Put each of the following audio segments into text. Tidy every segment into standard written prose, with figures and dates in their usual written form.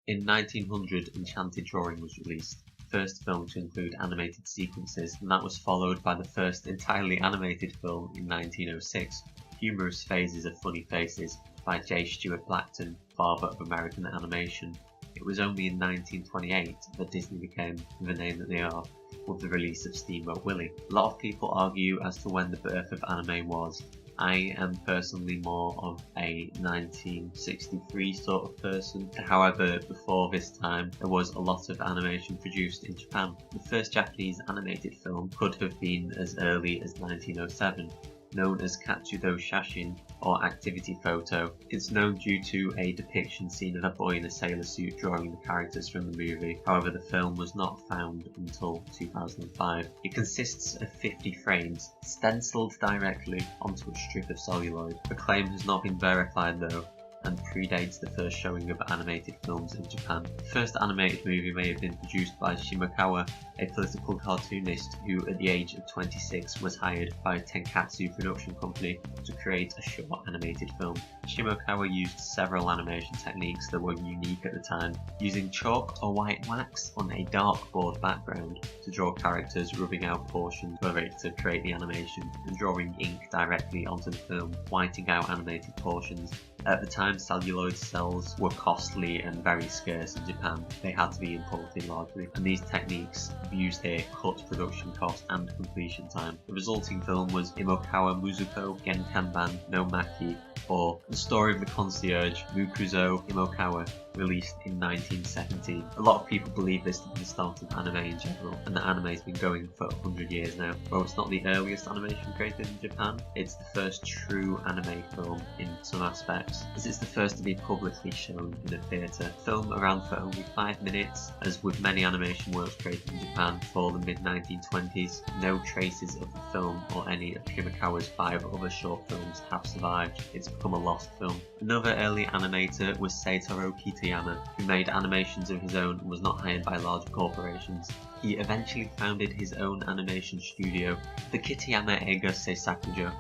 In 1900, Enchanted Drawing was released, the first film to include animated sequences, and that was followed by the first entirely animated film in 1906, Humorous Phases of Funny Faces, by J. Stuart Blackton, father of American animation. It was only in 1928 that Disney became the name that they are, with the release of Steamboat Willie. A lot of people argue as to when the birth of anime was. I am personally more of a 1963 sort of person. However, before this time, there was a lot of animation produced in Japan. The first Japanese animated film could have been as early as 1907. Known as Katsudo Shashin, or activity photo. It's known due to a depiction seen of a boy in a sailor suit drawing the characters from the movie. However, the film was not found until 2005. It consists of 50 frames, stenciled directly onto a strip of celluloid. The claim has not been verified though, and predates the first showing of animated films in Japan. The first animated movie may have been produced by Shimokawa, a political cartoonist who at the age of 26 was hired by Tenkatsu production company to create a short animated film. Shimokawa used several animation techniques that were unique at the time, using chalk or white wax on a dartboard background to draw characters, rubbing out portions of it to create the animation, and drawing ink directly onto the film, whiting out animated portions. At the time, celluloid cells were costly and very scarce in Japan. They had to be imported largely, and these techniques used here cut production cost and completion time. The resulting film was Imokawa Muzuko Genkanban no Maki, or The Story of the Concierge Mukuzo Imokawa, released in 1917. A lot of people believe this to be the start of anime in general, and that anime has been going for 100 years now. While it's not the earliest animation created in Japan, it's the first true anime film in some aspects, as it's the first to be publicly shown in a theatre. Film around for only 5 minutes, as with many animation works created in Japan for the mid-1920s, no traces of the film or any of Shimokawa's 5 other short films have survived. It's become a lost film. Another early animator was Seitaro Kitayama, who made animations of his own and was not hired by large corporations. He eventually founded his own animation studio, the Kitayama Eiga Seisakujo,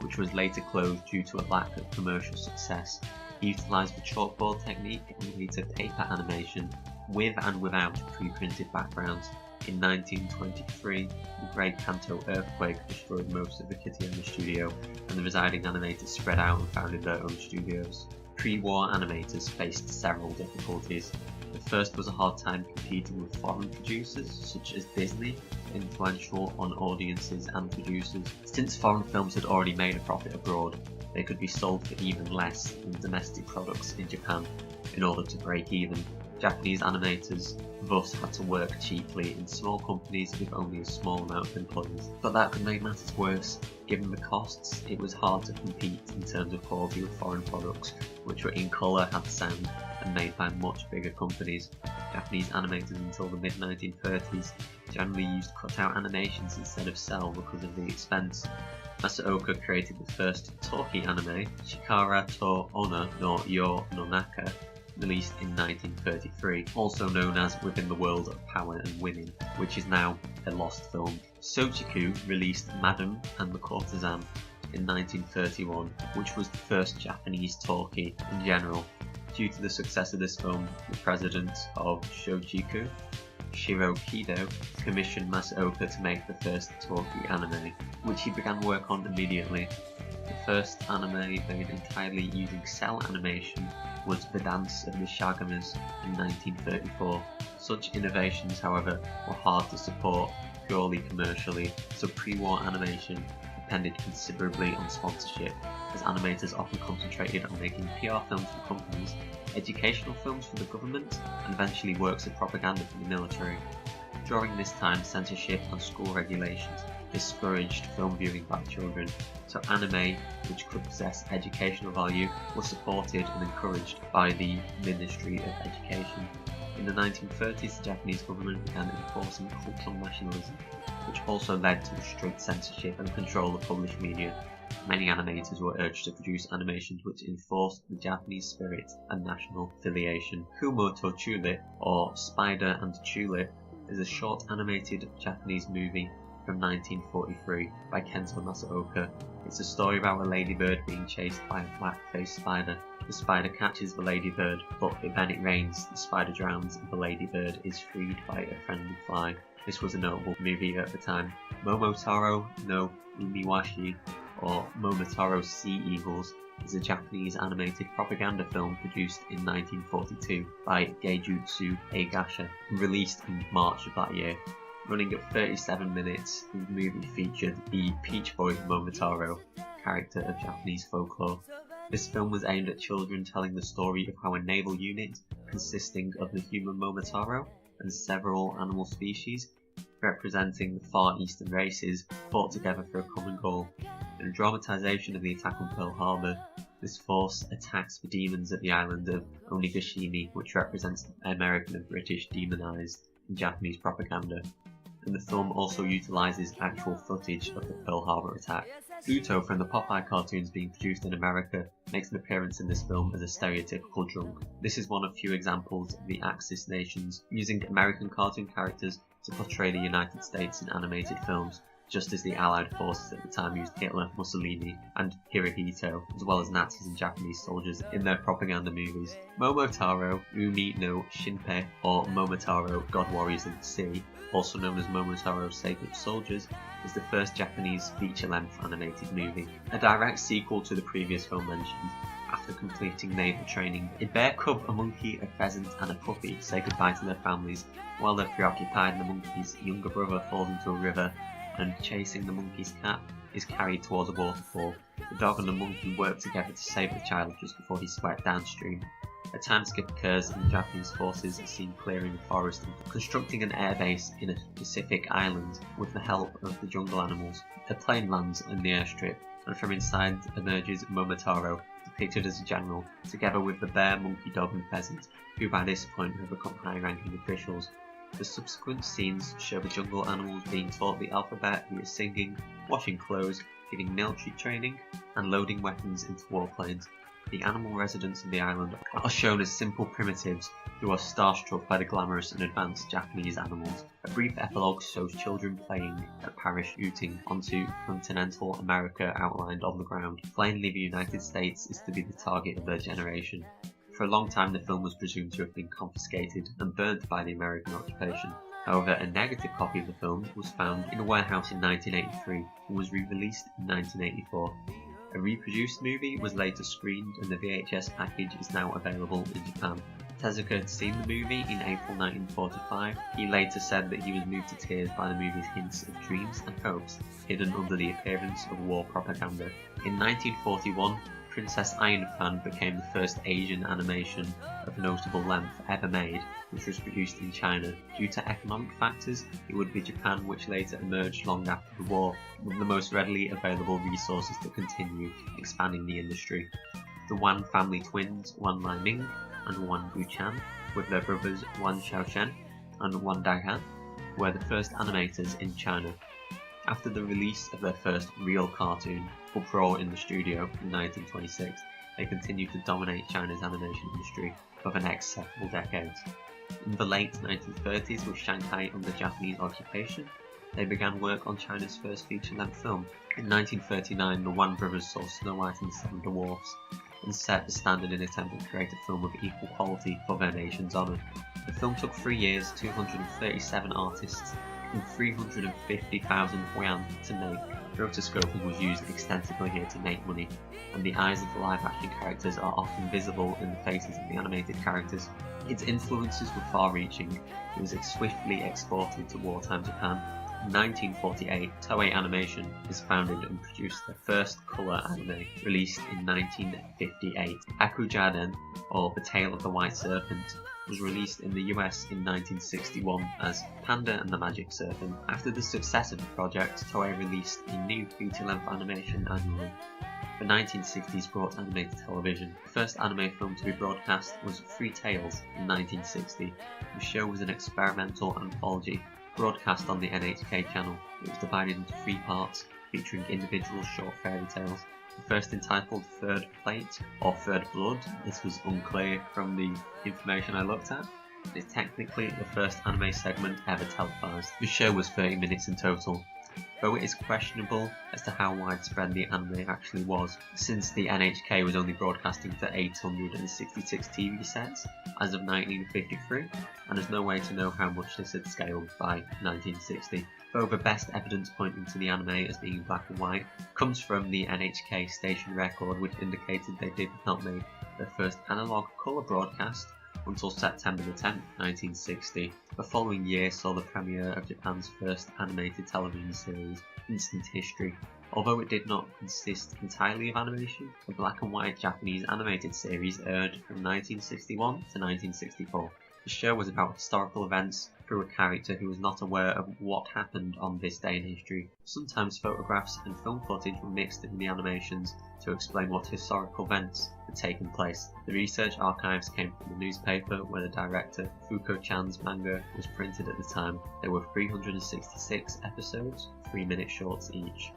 which was later closed due to a lack of commercial success. He utilised the chalkboard technique and later paper animation, with and without pre-printed backgrounds. In 1923, the Great Kanto earthquake destroyed most of the Kitayama studio, and the residing animators spread out and founded their own studios. Pre-war animators faced several difficulties. The first was a hard time competing with foreign producers, such as Disney, influential on audiences and producers. Since foreign films had already made a profit abroad, they could be sold for even less than domestic products in Japan in order to break even. Japanese animators thus had to work cheaply in small companies with only a small amount of employees. But that could make matters worse. Given the costs, it was hard to compete in terms of quality with foreign products, which were in colour, had sound, and made by much bigger companies. Japanese animators until the mid-1930s generally used cut-out animations instead of cel because of the expense. Masaoka created the first talkie anime, Shikara to Onna no Yo no Naka, released in 1933, also known as Within the World of Power and Women, which is now a lost film. Sochiku released Madam and the Courtesan in 1931, which was the first Japanese talkie in general. Due to the success of this film, the president of Shochiku, Shiro Kido, commissioned Masaoka to make the first talkie anime, which he began work on immediately. The first anime made entirely using cel animation was The Dance of the Shagamas in 1934. Such innovations, however, were hard to support purely commercially, so pre-war animation depended considerably on sponsorship, as animators often concentrated on making PR films for companies, educational films for the government, and eventually works of propaganda for the military. During this time, censorship and school regulations discouraged film viewing by children, so anime, which could possess educational value, was supported and encouraged by the Ministry of Education. In the 1930s, the Japanese government began enforcing cultural nationalism, which also led to strict censorship and control of published media. Many animators were urged to produce animations which enforced the Japanese spirit and national affiliation. Kumo to Chule, or Spider and Chule, is a short animated Japanese movie from 1943 by Kento Masaoka. It's a story about a ladybird being chased by a black-faced spider. The spider catches the ladybird, but then it rains, the spider drowns, and the ladybird is freed by a friendly fly. This was a notable movie at the time. Momotaro no Umiwashi, or Momotaro Sea Eagles, is a Japanese animated propaganda film produced in 1942 by Geijutsu Eigasha and released in March of that year. Running at 37 minutes, the movie featured the Peach Boy Momotaro, character of Japanese folklore. This film was aimed at children, telling the story of how a naval unit consisting of the human Momotaro and several animal species, representing the Far Eastern races, fought together for a common goal. In a dramatisation of the attack on Pearl Harbor, this force attacks the demons at the island of Onigashima, which represents American and British demonized in Japanese propaganda. And the film also utilises actual footage of the Pearl Harbor attack. Uto from the Popeye cartoons being produced in America makes an appearance in this film as a stereotypical drunk. This is one of few examples of the Axis nations using American cartoon characters to portray the United States in animated films, just as the Allied forces at the time used Hitler, Mussolini, and Hirohito, as well as Nazis and Japanese soldiers in their propaganda movies. Momotaro Umi no Shinpei, or Momotaro God Warriors of the Sea, also known as Momotaro Sacred Soldiers, is the first Japanese feature-length animated movie. A direct sequel to the previous film mentioned. After completing naval training, a bear cub, a monkey, a pheasant, and a puppy say goodbye to their families. While they're preoccupied, the monkey's younger brother falls into a river, and chasing the monkey's cat is carried towards a waterfall. The dog and the monkey work together to save the child just before he's swept downstream. A time skip occurs and the Japanese forces are seen clearing the forest and constructing an airbase in a Pacific island with the help of the jungle animals. A plane lands in the airstrip, and from inside emerges Momotaro, depicted as a general, together with the bear, monkey, dog and pheasant, who by this point have become high-ranking officials. The subsequent scenes show the jungle animals being taught the alphabet via singing, washing clothes, giving military training, and loading weapons into warplanes. The animal residents of the island are shown as simple primitives who are starstruck by the glamorous and advanced Japanese animals. A brief epilogue shows children playing at parachuting onto continental America outlined on the ground. Plainly, the United States is to be the target of their generation. For a long time the film was presumed to have been confiscated and burnt by the American occupation. However, a negative copy of the film was found in a warehouse in 1983 and was re-released in 1984. A reproduced movie was later screened and the VHS package is now available in Japan. Tezuka had seen the movie in April 1945. He later said that he was moved to tears by the movie's hints of dreams and hopes hidden under the appearance of war propaganda. In 1941, Princess Iron Fan became the first Asian animation of notable length ever made, which was produced in China. Due to economic factors, it would be Japan which later emerged long after the war, with the most readily available resources to continue expanding the industry. The Wan family twins, Wan Lai Ming and Wan Guchan, with their brothers Wan Xiaoshen and Wan Daihan, were the first animators in China. After the release of their first real cartoon, Uproar in the Studio, in 1926, they continued to dominate China's animation industry for the next several decades. In the late 1930s, with Shanghai under Japanese occupation, they began work on China's first feature-length film. In 1939, the Wan brothers saw Snow White and the Seven Dwarfs and set the standard in an attempt to create a film of equal quality for their nation's honour. The film took 3 years, 237 artists, and 350,000 yuan to make. Rotoscoping was used extensively here to make money, and the eyes of the live-action characters are often visible in the faces of the animated characters. Its influences were far-reaching. It was swiftly exported to wartime Japan. In 1948, Toei Animation was founded and produced their first colour anime, released in 1958. Akujaden, or The Tale of the White Serpent, was released in the US in 1961 as Panda and the Magic Serpent. After the success of the project, Toei released a new feature-length animation annually. The 1960s brought animated television. The first anime film to be broadcast was Three Tales in 1960. The show was an experimental anthology broadcast on the NHK channel. It was divided into 3 parts, featuring individual short fairy tales. The first entitled Third Plate, or Third Blood, this was unclear from the information I looked at. It's technically the first anime segment ever televised. The show was 30 minutes in total. though it is questionable as to how widespread the anime actually was, since the NHK was only broadcasting to 866 TV sets as of 1953, and there's no way to know how much this had scaled by 1960. Though the best evidence pointing to the anime as being black and white comes from the NHK station record, which indicated they did not make their first analog colour broadcast until September 10, 1960. The following year saw the premiere of Japan's first animated television series, Instant History. Although it did not consist entirely of animation, the black and white Japanese animated series aired from 1961 to 1964. The show was about historical events through a character who was not aware of what happened on this day in history. Sometimes photographs and film footage were mixed in the animations to explain what historical events had taken place. The research archives came from the newspaper where the director Fuko-chan's manga was printed at the time. There were 366 episodes, 3-minute shorts each.